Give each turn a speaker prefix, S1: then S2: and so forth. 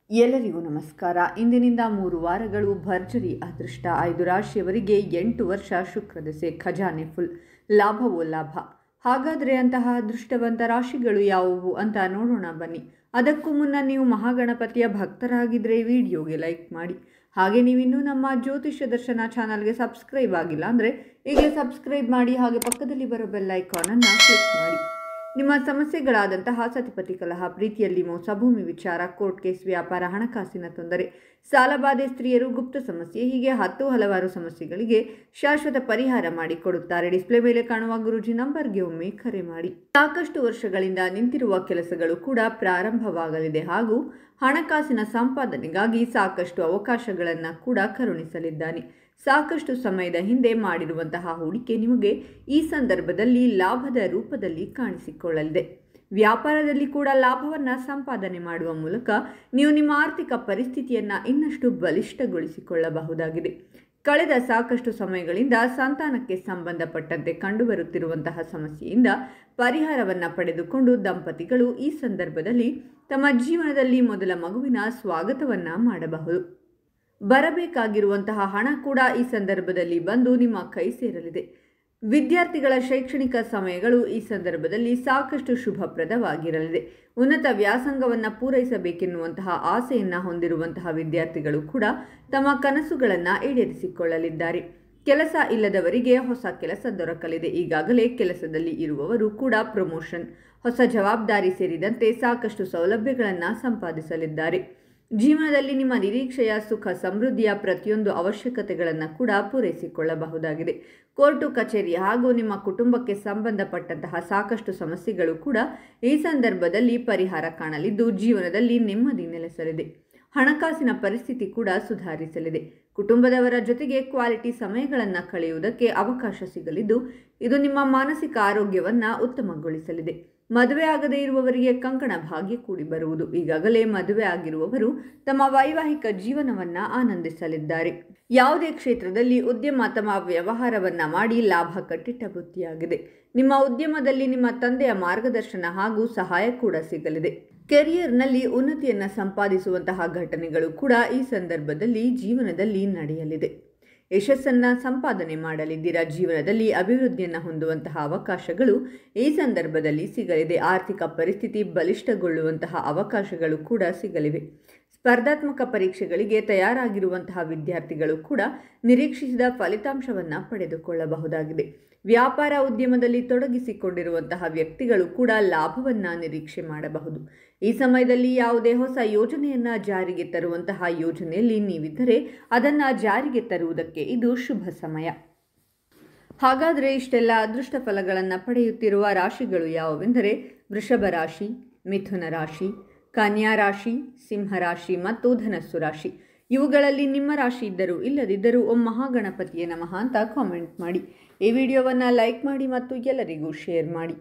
S1: ಎಲ್ಲರಿಗೂ ನಮಸ್ಕಾರ. ಇಂದಿನಿಂದ 3 ವಾರಗಳು ಭರ್ಜರಿ ಅದೃಷ್ಟ. 5 ರಾಶಿಯವರಿಗೆ 8 ವರ್ಷ ಶುಕ್ರದಶೆ, ಖಜಾನೆ ಫುಲ್, ಲಾಭವೋ ಲಾಭ. ಹಾಗಾದರೆ ಅಂತಹ ಅದೃಷ್ಟವಂತ ರಾಶಿಗಳು ಯಾವುವು ಅಂತ ನೋಡೋಣ ಬನ್ನಿ. ಅದಕ್ಕೂ ಮುನ್ನ ನೀವು ಮಹಾಗಣಪತಿಯ ಭಕ್ತರಾಗಿದ್ದರೆ ವಿಡಿಯೋಗೆ ಲೈಕ್ ಮಾಡಿ. ಹಾಗೆ ನೀವಿನ್ನೂ ನಮ್ಮ ಜ್ಯೋತಿಷ್ಯ ದರ್ಶನ ಚಾನಲ್ಗೆ ಸಬ್ಸ್ಕ್ರೈಬ್ ಆಗಿಲ್ಲ ಅಂದರೆ ಈಗಲೇ ಸಬ್ಸ್ಕ್ರೈಬ್ ಮಾಡಿ. ಹಾಗೆ ಪಕ್ಕದಲ್ಲಿ ಬರೋ ಬೆಲ್ ಐಕಾನನ್ನು ಕ್ಲಿಕ್ ಮಾಡಿ. ನಿಮ್ಮ ಸಮಸ್ಯೆಗಳಾದಂತಹ ಸತಿಪತಿ ಕಲಹ, ಪ್ರೀತಿಯಲ್ಲಿ ಮೋಸ, ಭೂಮಿ ವಿಚಾರ, ಕೋರ್ಟ್ ಕೇಸ್, ವ್ಯಾಪಾರ, ಹಣಕಾಸಿನ ತೊಂದರೆ, ಸಾಲಬಾಧೆ, ಸ್ತ್ರೀಯರು, ಗುಪ್ತ ಸಮಸ್ಯೆ, ಹೀಗೆ ಹಲವಾರು ಸಮಸ್ಯೆಗಳಿಗೆ ಶಾಶ್ವತ ಪರಿಹಾರ ಮಾಡಿಕೊಡುತ್ತಾರೆ. ಡಿಸ್ಪ್ಲೇ ಮೇಲೆ ಕಾಣುವ ಗುರೂಜಿ ನಂಬರ್ಗೆ ಒಮ್ಮೆ ಕರೆ ಮಾಡಿ. ಸಾಕಷ್ಟು ವರ್ಷಗಳಿಂದ ನಿಂತಿರುವ ಕೆಲಸಗಳು ಕೂಡ ಪ್ರಾರಂಭವಾಗಲಿದೆ ಹಾಗೂ ಹಣಕಾಸಿನ ಸಂಪಾದನೆಗಾಗಿ ಸಾಕಷ್ಟು ಅವಕಾಶಗಳನ್ನು ಕೂಡ ಕರುಣಿಸಲಿದ್ದಾನೆ. ಸಾಕಷ್ಟು ಸಮಯದ ಹಿಂದೆ ಮಾಡಿರುವಂತಹ ಹೂಡಿಕೆ ನಿಮಗೆ ಈ ಸಂದರ್ಭದಲ್ಲಿ ಲಾಭದ ರೂಪದಲ್ಲಿ ಕಾಣಿಸಿಕೊಳ್ಳಲಿದೆ. ವ್ಯಾಪಾರದಲ್ಲಿ ಕೂಡ ಲಾಭವನ್ನು ಸಂಪಾದನೆ ಮಾಡುವ ಮೂಲಕ ನೀವು ನಿಮ್ಮ ಆರ್ಥಿಕ ಪರಿಸ್ಥಿತಿಯನ್ನು ಇನ್ನಷ್ಟು ಬಲಿಷ್ಠಗೊಳಿಸಿಕೊಳ್ಳಬಹುದಾಗಿದೆ. ಕಳೆದ ಸಾಕಷ್ಟು ಸಮಯಗಳಿಂದ ಸಂತಾನಕ್ಕೆ ಸಂಬಂಧಪಟ್ಟಂತೆ ಕಂಡುಬರುತ್ತಿರುವಂತಹ ಸಮಸ್ಯೆಯಿಂದ ಪರಿಹಾರವನ್ನು ಪಡೆದುಕೊಂಡು ದಂಪತಿಗಳು ಈ ಸಂದರ್ಭದಲ್ಲಿ ತಮ್ಮ ಜೀವನದಲ್ಲಿ ಮೊದಲ ಮಗುವಿನ ಸ್ವಾಗತವನ್ನು ಮಾಡಬಹುದು. ಬರಬೇಕಾಗಿರುವಂತಹ ಹಣ ಕೂಡ ಈ ಸಂದರ್ಭದಲ್ಲಿ ಬಂದು ನಿಮ್ಮ ಕೈ ಸೇರಲಿದೆ. ವಿದ್ಯಾರ್ಥಿಗಳ ಶೈಕ್ಷಣಿಕ ಸಮಯಗಳು ಈ ಸಂದರ್ಭದಲ್ಲಿ ಸಾಕಷ್ಟು ಶುಭಪ್ರದವಾಗಿರಲಿದೆ. ಉನ್ನತ ವ್ಯಾಸಂಗವನ್ನು ಪೂರೈಸಬೇಕೆನ್ನುವಂತಹ ಆಸೆಯನ್ನು ಹೊಂದಿರುವಂತಹ ವಿದ್ಯಾರ್ಥಿಗಳು ಕೂಡ ತಮ್ಮ ಕನಸುಗಳನ್ನು ಈಡೇರಿಸಿಕೊಳ್ಳಲಿದ್ದಾರೆ. ಕೆಲಸ ಇಲ್ಲದವರಿಗೆ ಹೊಸ ಕೆಲಸ ದೊರಕಲಿದೆ. ಈಗಾಗಲೇ ಕೆಲಸದಲ್ಲಿ ಇರುವವರು ಕೂಡ ಪ್ರಮೋಷನ್, ಹೊಸ ಜವಾಬ್ದಾರಿ ಸೇರಿದಂತೆ ಸಾಕಷ್ಟು ಸೌಲಭ್ಯಗಳನ್ನು ಸಂಪಾದಿಸಲಿದ್ದಾರೆ. ಜೀವನದಲ್ಲಿ ನಿಮ್ಮ ನಿರೀಕ್ಷೆಯ ಸುಖ ಸಮೃದ್ಧಿಯ ಪ್ರತಿಯೊಂದು ಅವಶ್ಯಕತೆಗಳನ್ನು ಕೂಡ ಪೂರೈಸಿಕೊಳ್ಳಬಹುದಾಗಿದೆ. ಕೋರ್ಟು ಕಚೇರಿ ಹಾಗೂ ನಿಮ್ಮ ಕುಟುಂಬಕ್ಕೆ ಸಂಬಂಧಪಟ್ಟಂತಹ ಸಾಕಷ್ಟು ಸಮಸ್ಯೆಗಳು ಕೂಡ ಈ ಸಂದರ್ಭದಲ್ಲಿ ಪರಿಹಾರ ಕಾಣಲಿದ್ದು ಜೀವನದಲ್ಲಿ ನೆಮ್ಮದಿ ನೆಲೆಸಲಿದೆ. ಹಣಕಾಸಿನ ಪರಿಸ್ಥಿತಿ ಕೂಡ ಸುಧಾರಿಸಲಿದೆ. ಕುಟುಂಬದವರ ಜೊತೆಗೆ ಕ್ವಾಲಿಟಿ ಸಮಯಗಳನ್ನು ಕಳೆಯುವುದಕ್ಕೆ ಅವಕಾಶ ಸಿಗಲಿದ್ದು ಇದು ನಿಮ್ಮ ಮಾನಸಿಕ ಆರೋಗ್ಯವನ್ನು ಉತ್ತಮಗೊಳಿಸಲಿದೆ. ಮದುವೆ ಆಗದೇ ಇರುವವರಿಗೆ ಕಂಕಣ ಭಾಗ್ಯ ಕೂಡಿ ಬರುವುದು. ಈಗಾಗಲೇ ಮದುವೆ ಆಗಿರುವವರು ತಮ್ಮ ವೈವಾಹಿಕ ಜೀವನವನ್ನು ಆನಂದಿಸಲಿದ್ದಾರೆ. ಯಾವುದೇ ಕ್ಷೇತ್ರದಲ್ಲಿ ಉದ್ಯಮ ತಮ್ಮ ವ್ಯವಹಾರವನ್ನು ಮಾಡಿ ಲಾಭ ಕಟ್ಟಿಟ್ಟ ಬುತ್ತಿಯಾಗಿದೆ. ನಿಮ್ಮ ಉದ್ಯಮದಲ್ಲಿ ನಿಮ್ಮ ತಂದೆಯ ಮಾರ್ಗದರ್ಶನ ಹಾಗೂ ಸಹಾಯ ಕೂಡ ಸಿಗಲಿದೆ. ಕೆರಿಯರ್ನಲ್ಲಿ ಉನ್ನತಿಯನ್ನು ಸಂಪಾದಿಸುವಂತಹ ಘಟನೆಗಳು ಕೂಡ ಈ ಸಂದರ್ಭದಲ್ಲಿ ಜೀವನದಲ್ಲಿ ನಡೆಯಲಿದೆ. ಯಶಸ್ಸನ್ನು ಸಂಪಾದನೆ ಮಾಡಲಿದ್ದೀರಾ. ಜೀವನದಲ್ಲಿ ಅಭಿವೃದ್ಧಿಯನ್ನು ಹೊಂದುವಂತಹ ಅವಕಾಶಗಳು ಈ ಸಂದರ್ಭದಲ್ಲಿ ಸಿಗಲಿದೆ. ಆರ್ಥಿಕ ಪರಿಸ್ಥಿತಿ ಬಲಿಷ್ಠಗೊಳ್ಳುವಂತಹ ಅವಕಾಶಗಳು ಕೂಡ ಸಿಗಲಿವೆ. ಸ್ಪರ್ಧಾತ್ಮಕ ಪರೀಕ್ಷೆಗಳಿಗೆ ತಯಾರಾಗಿರುವಂತಹ ವಿದ್ಯಾರ್ಥಿಗಳು ಕೂಡ ನಿರೀಕ್ಷಿಸಿದ ಫಲಿತಾಂಶವನ್ನು ಪಡೆದುಕೊಳ್ಳಬಹುದಾಗಿದೆ. ವ್ಯಾಪಾರ ಉದ್ಯಮದಲ್ಲಿ ತೊಡಗಿಸಿಕೊಂಡಿರುವಂತಹ ವ್ಯಕ್ತಿಗಳು ಕೂಡ ಲಾಭವನ್ನು ನಿರೀಕ್ಷೆ ಮಾಡಬಹುದು. ಈ ಸಮಯದಲ್ಲಿ ಯಾವುದೇ ಹೊಸ ಯೋಜನೆಯನ್ನು ಜಾರಿಗೆ ತರುವಂತಹ ಯೋಜನೆಯಲ್ಲಿ ನೀವಿದ್ದರೆ ಅದನ್ನು ಜಾರಿಗೆ ತರುವುದಕ್ಕೆ ಇದು ಶುಭ ಸಮಯ. ಹಾಗಾದರೆ ಇಷ್ಟೆಲ್ಲ ಅದೃಷ್ಟ ಫಲಗಳನ್ನು ಪಡೆಯುತ್ತಿರುವ ರಾಶಿಗಳು ಯಾವುವೆಂದರೆ ವೃಷಭ ರಾಶಿ, ಮಿಥುನ ರಾಶಿ, ಕನ್ಯಾ ರಾಶಿ, ಸಿಂಹ ರಾಶಿ ಮತ್ತು ಧನಸ್ಸು ರಾಶಿ. ಇವುಗಳಲ್ಲಿ ನಿಮ್ಮ ರಾಶಿ ಇದ್ದರೂ ಇಲ್ಲದಿದ್ದರೂ ಓಂ ಮಹಾಗಣಪತಿಯೇ ನಮಃ ಅಂತ ಕಾಮೆಂಟ್ ಮಾಡಿ. ಈ ವಿಡಿಯೋವನ್ನು ಲೈಕ್ ಮಾಡಿ ಮತ್ತು ಎಲ್ಲರಿಗೂ ಶೇರ್ ಮಾಡಿ.